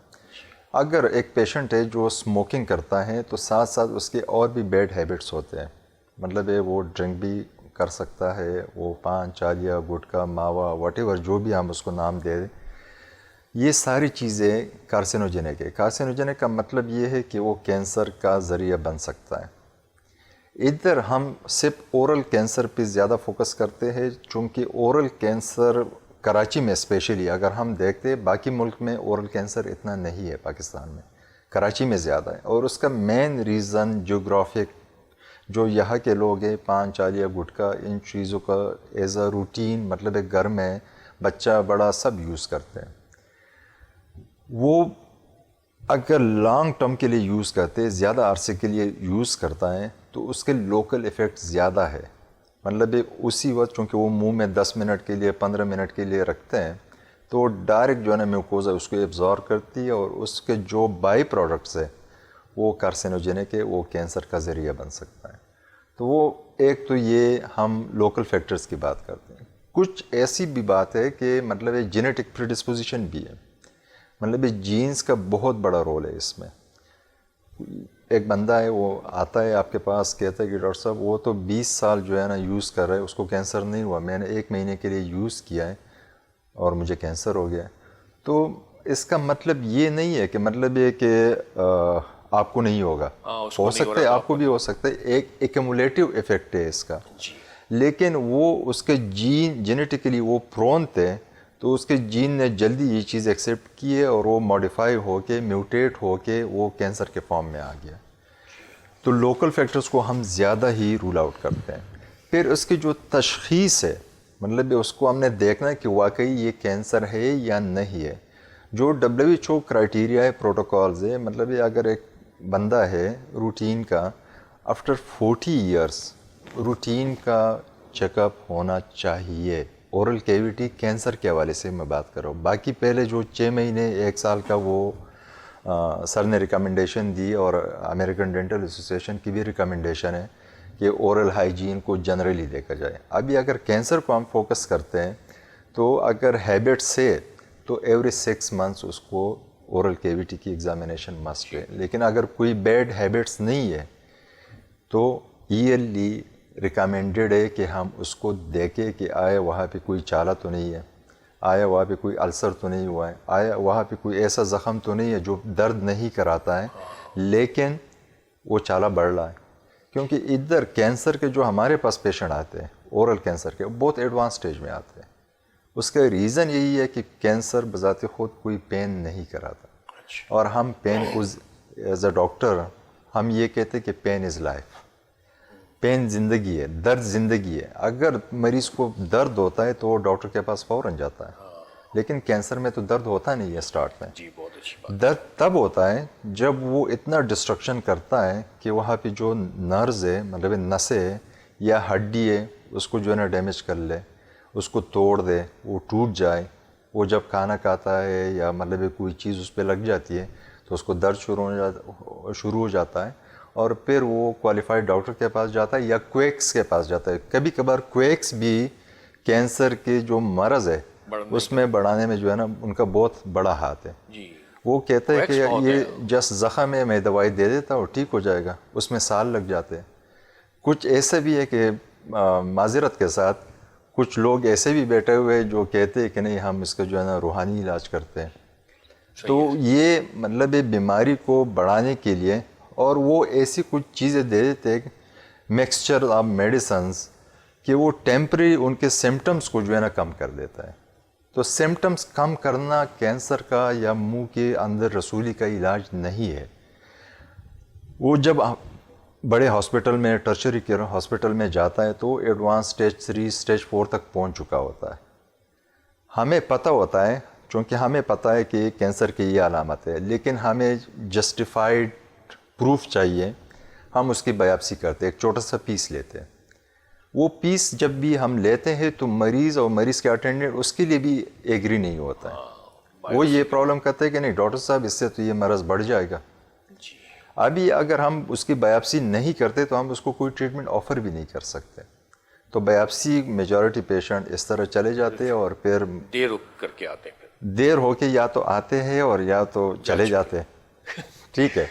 اگر ایک پیشنٹ ہے جو اسموکنگ کرتا ہے تو ساتھ ساتھ اس کے اور بھی بیڈ ہیبٹس ہوتے ہیں. مطلب ہے وہ ڈرنک بھی کر سکتا ہے، وہ پان، چالیا، گٹکا، ماوا، واٹ ایور جو بھی ہم اس کو نام دے دیں، یہ ساری چیزیں کارسینوجینک ہے. کارسینوجینک کا مطلب یہ ہے کہ وہ کینسر کا ذریعہ بن سکتا ہے. ادھر ہم صرف اورل کینسر پہ زیادہ فوکس کرتے ہیں، چونکہ اورل کینسر کراچی میں اسپیشلی اگر ہم دیکھتے، باقی ملک میں اورل کینسر اتنا نہیں ہے، پاکستان میں کراچی میں زیادہ ہے. اور اس کا مین ریزن جیوگرافک، جو یہاں کے لوگ ہیں پان، چالیا، گٹکا، ان چیزوں کا ایز اے روٹین، مطلب ہے گھر میں بچہ بڑا سب یوز کرتے ہیں. وہ اگر لانگ ٹرم کے لیے یوز کرتے، زیادہ عرصے کے لیے یوز کرتا ہے، تو اس کے لوکل ایفیکٹ زیادہ ہے. مطلب اسی وقت چونکہ وہ منہ میں 10 منٹ کے لیے 15 منٹ کے لیے رکھتے ہیں تو ڈائریکٹ جو ہے نا میوکوزا اس کو ایبزارب کرتی ہے، اور اس کے جو بائی پروڈکٹس ہے وہ کارسینوجینک ہے، وہ کینسر کا ذریعہ بن سکتا ہے. تو وہ ایک تو یہ ہم لوکل فیکٹرز کی بات کرتے ہیں. کچھ ایسی بھی بات ہے کہ مطلب یہ جینیٹک پریڈسپوزیشن بھی ہے، مطلب یہ جینز کا بہت بڑا رول ہے اس میں. ایک بندہ ہے وہ آتا ہے آپ کے پاس کہتا ہے کہ ڈاکٹر صاحب وہ تو 20 سال جو ہے نا یوز کر رہا ہے اس کو کینسر نہیں ہوا, میں نے 1 مہینے کے لیے یوز کیا ہے اور مجھے کینسر ہو گیا. تو اس کا مطلب یہ نہیں ہے کہ مطلب یہ کہ آپ کو نہیں ہوگا, ہو سکتا ہے آپ کو بھی ہو سکتا ہے, ایک ایکومولیٹو ایفیکٹ ہے اس کا. لیکن وہ اس کے جین جینیٹیکلی وہ پرون تھے تو اس کے جین نے جلدی یہ چیز ایکسیپٹ کی ہے اور وہ ماڈیفائی ہو کے میوٹیٹ ہو کے وہ کینسر کے فارم میں آ گیا. تو لوکل فیکٹرز کو ہم زیادہ ہی رول آؤٹ کرتے ہیں. پھر اس کی جو تشخیص ہے مطلب اس کو ہم نے دیکھنا ہے کہ واقعی یہ کینسر ہے یا نہیں ہے. جو WHO کرائٹیریا ہے, پروٹوکالز ہے, مطلب یہ اگر ایک بندہ ہے روٹین کا آفٹر 40 ایئرس روٹین کا چیک اپ ہونا چاہیے. اورل کیویٹی کینسر کے حوالے سے میں بات کر رہا ہوں. باقی پہلے جو 6 مہینے 1 سال کا وہ سر نے ریکمنڈیشن دی اور امریکن ڈینٹل ایسوسیشن کی بھی ریکمنڈیشن ہے کہ اورل ہائیجین کو جنرلی دیکھا جائے. ابھی اگر کینسر کو ہم فوکس کرتے ہیں تو اگر ہیبٹ سے تو ایوری 6 منتھس اس کو اورل کیویٹی کی ایگزامینیشن مسٹ ہے. لیکن اگر کوئی بیڈ ہیبٹس نہیں ہے تو ایئرلی ریکمینڈڈ ہے کہ ہم اس کو دیکھیں کہ آیا وہاں پہ کوئی چالا تو نہیں ہے, آیا وہاں پہ کوئی السر تو نہیں ہوا ہے, آیا وہاں پہ کوئی ایسا زخم تو نہیں ہے جو درد نہیں کراتا ہے لیکن وہ چالا بڑھ رہا ہے. کیونکہ ادھر کینسر کے جو ہمارے پاس پیشنٹ آتے ہیں اورل کینسر کے بہت ایڈوانس سٹیج میں آتے ہیں. اس کا ریزن یہی ہے کہ کینسر بذات خود کوئی پین نہیں کراتا, اور ہم پین کو ایز اے ڈاکٹر ہم یہ کہتے ہیں کہ پین از لائف, پین زندگی ہے, درد زندگی ہے. اگر مریض کو درد ہوتا ہے تو وہ ڈاکٹر کے پاس فوراً جاتا ہے, لیکن کینسر میں تو درد ہوتا نہیں ہے اسٹارٹ میں. جی بہت اچھی بات. درد تب ہوتا ہے جب وہ اتنا ڈسٹرکشن کرتا ہے کہ وہاں پہ جو نرز ہے مطلب نسیں ہے یا ہڈی ہے اس کو جو ہے نا ڈیمیج کر لے, اس کو توڑ دے, وہ ٹوٹ جائے. وہ جب کھانا کھاتا ہے یا مطلب کوئی چیز اس پہ لگ جاتی ہے تو اس کو درد شروع ہو جاتا ہے, اور پھر وہ کوالیفائڈ ڈاکٹر کے پاس جاتا ہے یا کویکس کے پاس جاتا ہے. کبھی کبھار کویکس بھی کینسر کے جو مرض ہے اس میں بڑھانے میں جو ہے نا ان کا بہت بڑا ہاتھ ہے. وہ کہتے ہیں کہ یہ جس زخم ہے میں دوائی دے دیتا اور ٹھیک ہو جائے گا, اس میں سال لگ جاتے ہیں. کچھ ایسا بھی ہے کہ معذرت کے ساتھ کچھ لوگ ایسے بھی بیٹھے ہوئے جو کہتے ہیں کہ نہیں ہم اس کا جو ہے نا روحانی علاج کرتے ہیں. تو یہ مطلب بیماری کو بڑھانے کے لیے, اور وہ ایسی کچھ چیزیں دے دیتے ہیں مکسچر آف میڈیسنز کہ وہ ٹیمپری ان کے سمٹمز کو جو ہے نا کم کر دیتا ہے. تو سمٹمز کم کرنا کینسر کا یا منہ کے اندر رسولی کا علاج نہیں ہے. وہ جب بڑے ہاسپٹل میں ٹرشری کیئر ہاسپٹل میں جاتا ہے تو ایڈوانس سٹیج 3 سٹیج 4 تک پہنچ چکا ہوتا ہے. ہمیں پتہ ہوتا ہے چونکہ ہمیں پتہ ہے کہ کینسر کی یہ علامت ہے, لیکن ہمیں جسٹیفائڈ پروف چاہیے. ہم اس کی بایاپسی کرتے ہیں, ایک چھوٹا سا پیس لیتے ہیں. وہ پیس جب بھی ہم لیتے ہیں تو مریض اور مریض کے اٹینڈنٹ اس کے لیے بھی ایگری نہیں ہوتا ہے. وہ یہ پرابلم کرتے ہیں کہ نہیں ڈاکٹر صاحب اس سے تو یہ مرض بڑھ جائے گا. ابھی اگر ہم اس کی بایاپسی نہیں کرتے تو ہم اس کو کوئی ٹریٹمنٹ آفر بھی نہیں کر سکتے. تو بایاپسی میجورٹی پیشنٹ اس طرح چلے جاتے ہیں اور پھر دیر کر کے آتے ہیں, دیر ہو کے یا تو آتے ہیں اور یا تو چلے جاتے ہیں. ٹھیک ہے,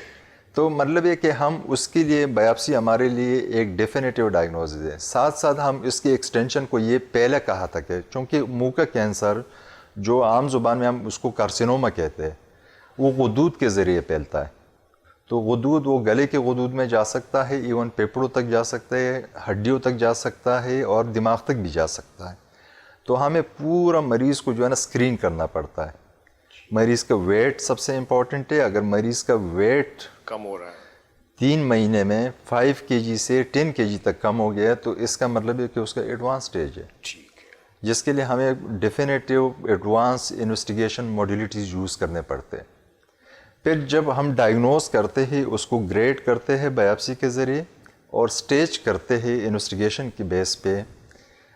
تو مطلب یہ کہ ہم اس کے لیے بایاپسی ہمارے لیے ایک ڈیفینیٹیو ڈائگنوسس ہے. ساتھ ساتھ ہم اس کی ایکسٹینشن کو یہ پہلے کہا تھا کہ چونکہ منہ کا کینسر جو عام زبان میں ہم اس کو کارسینوما کہتے ہیں وہ غدود کے ذریعے پھیلتا ہے. تو غدود وہ گلے کے غدود میں جا سکتا ہے, ایون پھیپھڑوں تک جا سکتا ہے, ہڈیوں تک جا سکتا ہے اور دماغ تک بھی جا سکتا ہے. تو ہمیں پورا مریض کو جو ہے نا اسکرین کرنا پڑتا ہے. مریض کا ویٹ سب سے امپورٹنٹ ہے. اگر مریض کا ویٹ کم ہو رہا ہے 3 مہینے میں 5 kg سے 10 kg تک کم ہو گیا تو اس کا مطلب ہے کہ اس کا ایڈوانس سٹیج ہے, جس کے لیے ہمیں ڈیفینیٹیو ایڈوانس انویسٹیگیشن موڈیلٹیز یوز کرنے پڑتے ہیں. پھر جب ہم ڈائگنوز کرتے ہیں اس کو گریڈ کرتے ہیں بایاپسی کے ذریعے اور سٹیج کرتے ہیں انویسٹیگیشن کے بیس پہ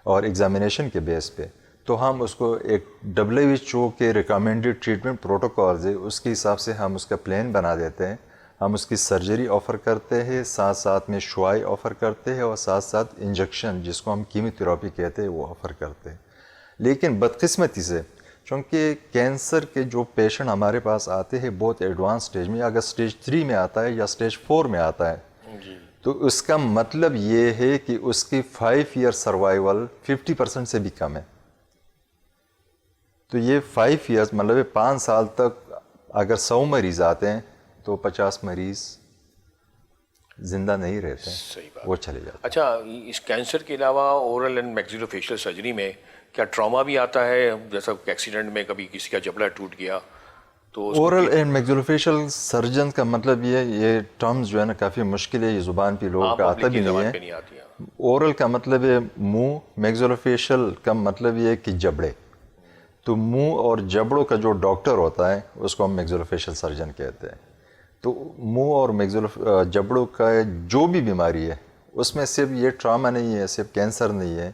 اور ایگزامینیشن کے بیس پہ, تو ہم اس کو ایک WHO کے ریکمینڈڈ ٹریٹمنٹ پروٹوکالز ہے اس کے حساب سے ہم اس کا پلان بنا دیتے ہیں. ہم اس کی سرجری آفر کرتے ہیں, ساتھ ساتھ میں شعاع آفر کرتے ہیں اور ساتھ ساتھ انجیکشن جس کو ہم کیمیوتھراپی کہتے ہیں وہ آفر کرتے ہیں. لیکن بدقسمتی سے چونکہ کینسر کے جو پیشنٹ ہمارے پاس آتے ہیں بہت ایڈوانس اسٹیج میں، اگر اسٹیج 3 میں آتا ہے یا اسٹیج 4 میں آتا ہے تو اس کا مطلب یہ ہے کہ اس کی 5 ایئر سروائیول 50% سے بھی کم ہے. تو یہ 5 ایئرس مطلب 5 سال تک اگر 100 مریض آتے ہیں تو 50 مریض زندہ نہیں رہتے ہیں. صحیح بات. وہ چلے جاتے ہیں. اچھا، اس کینسر کے علاوہ اورل اینڈ میکسیلوفیشل سرجری میں کیا ٹراما بھی آتا ہے؟ جیسا ایکسیڈنٹ میں کبھی کسی کا جبڑا ٹوٹ گیا تو اورل اینڈ میکسیلوفیشل سرجن کا مطلب یہ ٹرمز جو ہے نا کافی مشکل ہے، یہ زبان پہ لوگوں کا آتا بھی نہیں ہے. اورل کا مطلب ہے منہ، میکسیلوفیشل کا مطلب یہ ہے کہ جبڑے. تو منہ اور جبڑوں کا جو ڈاکٹر ہوتا ہے اس کو ہم میکسیلوفیشل سرجن کہتے ہیں. تو منہ اور جبڑوں کا جو بھی بیماری ہے اس میں صرف یہ ٹراما نہیں ہے، صرف کینسر نہیں ہے،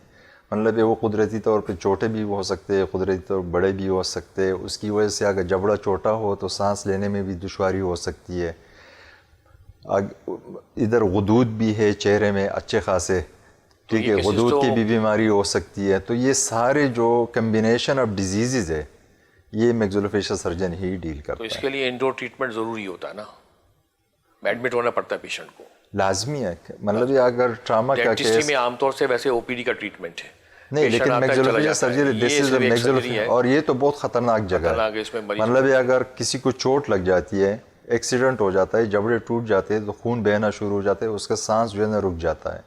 مطلب وہ قدرتی طور پہ چھوٹے بھی ہو سکتے ہیں، قدرتی طور پر بڑے بھی ہو سکتے ہیں. اس کی وجہ سے اگر جبڑا چھوٹا ہو تو سانس لینے میں بھی دشواری ہو سکتی ہے. ادھر غدود بھی ہے چہرے میں اچھے خاصے، ٹھیک ہے، غدود کی بھی بیماری ہو سکتی ہے. تو یہ سارے جو کمبینیشن آف ڈیزیزز ہے یہ میکسیلوفیشل سرجن ہی ڈیل کرتا ہے. تو اس کے لیے انڈور ٹریٹمنٹ ضروری ہوتا ہے نا، ایڈمٹ ہونا پڑتا ہے پیشنٹ کو؟ لازمی ہے. مطلب یہ اگر ٹراما کا ڈینٹسٹری میں عام طور سے ویسے او پی ڈی کا ٹریٹمنٹ ہے نہیں، لیکن میکسیلوفیشل سرجری دس از میکسیلوفیشل، اور یہ تو بہت خطرناک جگہ ہے. مطلب یہ اگر کسی کو چوٹ لگ جاتی ہے، ایکسیڈنٹ ہو جاتا ہے، جبڑے ٹوٹ جاتے ہیں تو خون بہنا شروع ہو جاتا ہے، اس کا سانس جو ہے نا رک جاتا ہے.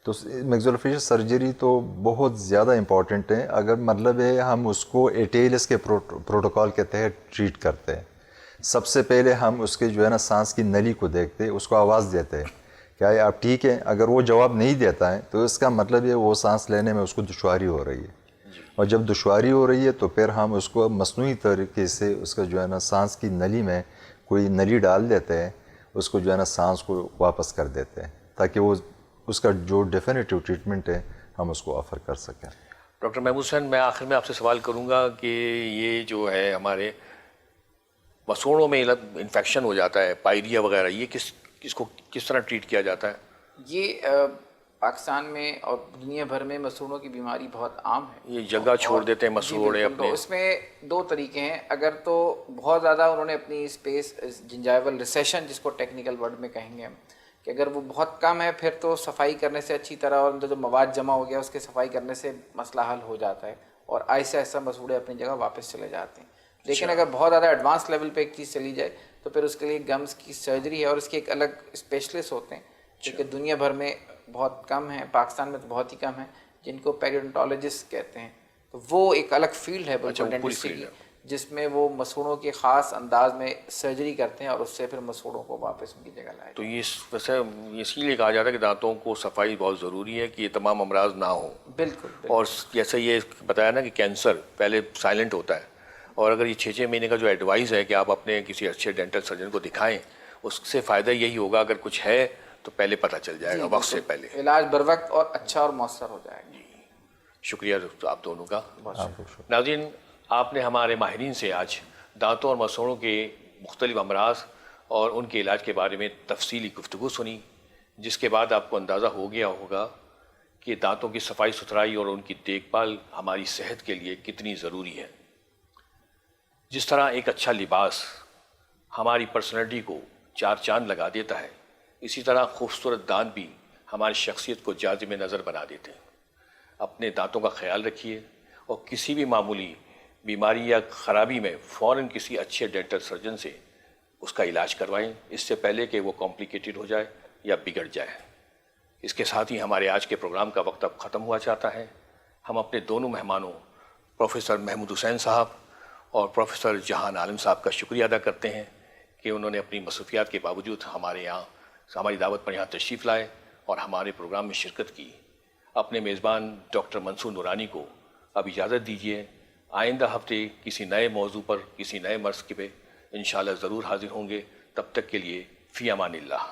تو میکسیلوفیشل سرجری تو بہت زیادہ امپورٹنٹ ہے. اگر مطلب ہے ہم اس کو ایٹیلس کے پروٹوکول کے تحت ٹریٹ کرتے ہیں. سب سے پہلے ہم اس کے جو ہے نا سانس کی نلی کو دیکھتے ہیں، اس کو آواز دیتے ہیں کیا آپ ٹھیک ہے. اگر وہ جواب نہیں دیتا ہے تو اس کا مطلب یہ وہ سانس لینے میں اس کو دشواری ہو رہی ہے. اور جب دشواری ہو رہی ہے تو پھر ہم اس کو مصنوعی طریقے سے اس کا جو ہے نا سانس کی نلی میں کوئی نلی ڈال دیتے ہیں، اس کو جو ہے نا سانس کو واپس کر دیتے ہیں تاکہ وہ اس کا جو ڈیفینیٹیو ٹریٹمنٹ ہے ہم اس کو آفر کر سکیں. ڈاکٹر محمود حسین، میں آخر میں آپ سے سوال کروں گا کہ یہ جو ہے ہمارے مسوڑوں میں انفیکشن ہو جاتا ہے، پائریا وغیرہ، یہ کس کو کس طرح ٹریٹ کیا جاتا ہے؟ یہ پاکستان میں اور دنیا بھر میں مسوڑوں کی بیماری بہت عام ہے. یہ جگہ چھوڑ دیتے ہیں مسوڑے اپنے. اس میں 2 طریقے ہیں. اگر تو بہت زیادہ انہوں نے اپنی اسپیس جنجائیول ریسیشن جس کو ٹیکنیکل ورڈ میں کہیں گے ہم، کہ اگر وہ بہت کم ہے پھر تو صفائی کرنے سے اچھی طرح اور اندر جو مواد جمع ہو گیا اس کے صفائی کرنے سے مسئلہ حل ہو جاتا ہے اور آہستہ آہستہ مسوڑے اپنی جگہ واپس چلے جاتے ہیں. لیکن اگر بہت زیادہ ایڈوانس لیول پہ ایک چیز چلی جائے تو پھر اس کے لیے گمز کی سرجری ہے اور اس کے ایک الگ اسپیشلسٹ ہوتے ہیں جو کہ دنیا بھر میں بہت کم ہیں، پاکستان میں تو بہت ہی کم ہیں، جن کو پیریڈونٹولوجسٹ کہتے ہیں. تو وہ ایک الگ فیلڈ ہے بالکل ڈینٹسٹری کی، جس میں وہ مسوڑوں کے خاص انداز میں سرجری کرتے ہیں اور اس سے پھر مسوڑوں کو واپس ان کی جگہ لائے. تو یہ ویسے اسی لیے کہا جاتا ہے کہ دانتوں کو صفائی بہت ضروری ہے کہ یہ تمام امراض نہ ہوں. بالکل. اور جیسے یہ بتایا نا کہ کینسر پہلے سائلنٹ ہوتا ہے، اور اگر یہ 6 مہینے کا جو ایڈوائز ہے کہ آپ اپنے کسی اچھے ڈینٹل سرجن کو دکھائیں، اس سے فائدہ یہی ہوگا اگر کچھ ہے تو پہلے پتہ چل جائے گا، وقت سے پہلے علاج بر وقت اور اچھا اور مؤثر ہو جائے گا. شکریہ آپ دونوں کا. ناظرین، آپ نے ہمارے ماہرین سے آج دانتوں اور مسوڑوں کے مختلف امراض اور ان کے علاج کے بارے میں تفصیلی گفتگو سنی، جس کے بعد آپ کو اندازہ ہو گیا ہوگا کہ دانتوں کی صفائی ستھرائی اور ان کی دیکھ بھال ہماری صحت کے لیے کتنی ضروری ہے. جس طرح ایک اچھا لباس ہماری پرسنالٹی کو 4 چاند لگا دیتا ہے، اسی طرح خوبصورت دانت بھی ہماری شخصیت کو جاذب نظر بنا دیتے ہیں. اپنے دانتوں کا خیال رکھیے اور کسی بھی معمولی بیماری یا خرابی میں فوراً کسی اچھے ڈینٹل سرجن سے اس کا علاج کروائیں، اس سے پہلے کہ وہ کمپلیکیٹڈ ہو جائے یا بگڑ جائے. اس کے ساتھ ہی ہمارے آج کے پروگرام کا وقت اب ختم ہوا چاہتا ہے. ہم اپنے دونوں مہمانوں پروفیسر محمود حسین صاحب اور پروفیسر جہان عالم صاحب کا شکریہ ادا کرتے ہیں کہ انہوں نے اپنی مصروفیات کے باوجود ہماری دعوت پر یہاں تشریف لائے اور ہمارے پروگرام میں شرکت کی. اپنے میزبان ڈاکٹر منصور نورانی کو اب اجازت دیجیے. آئندہ ہفتے کسی نئے موضوع پر کسی نئے مرض پہ انشاءاللہ ضرور حاضر ہوں گے. تب تک کے لیے فی امان اللہ.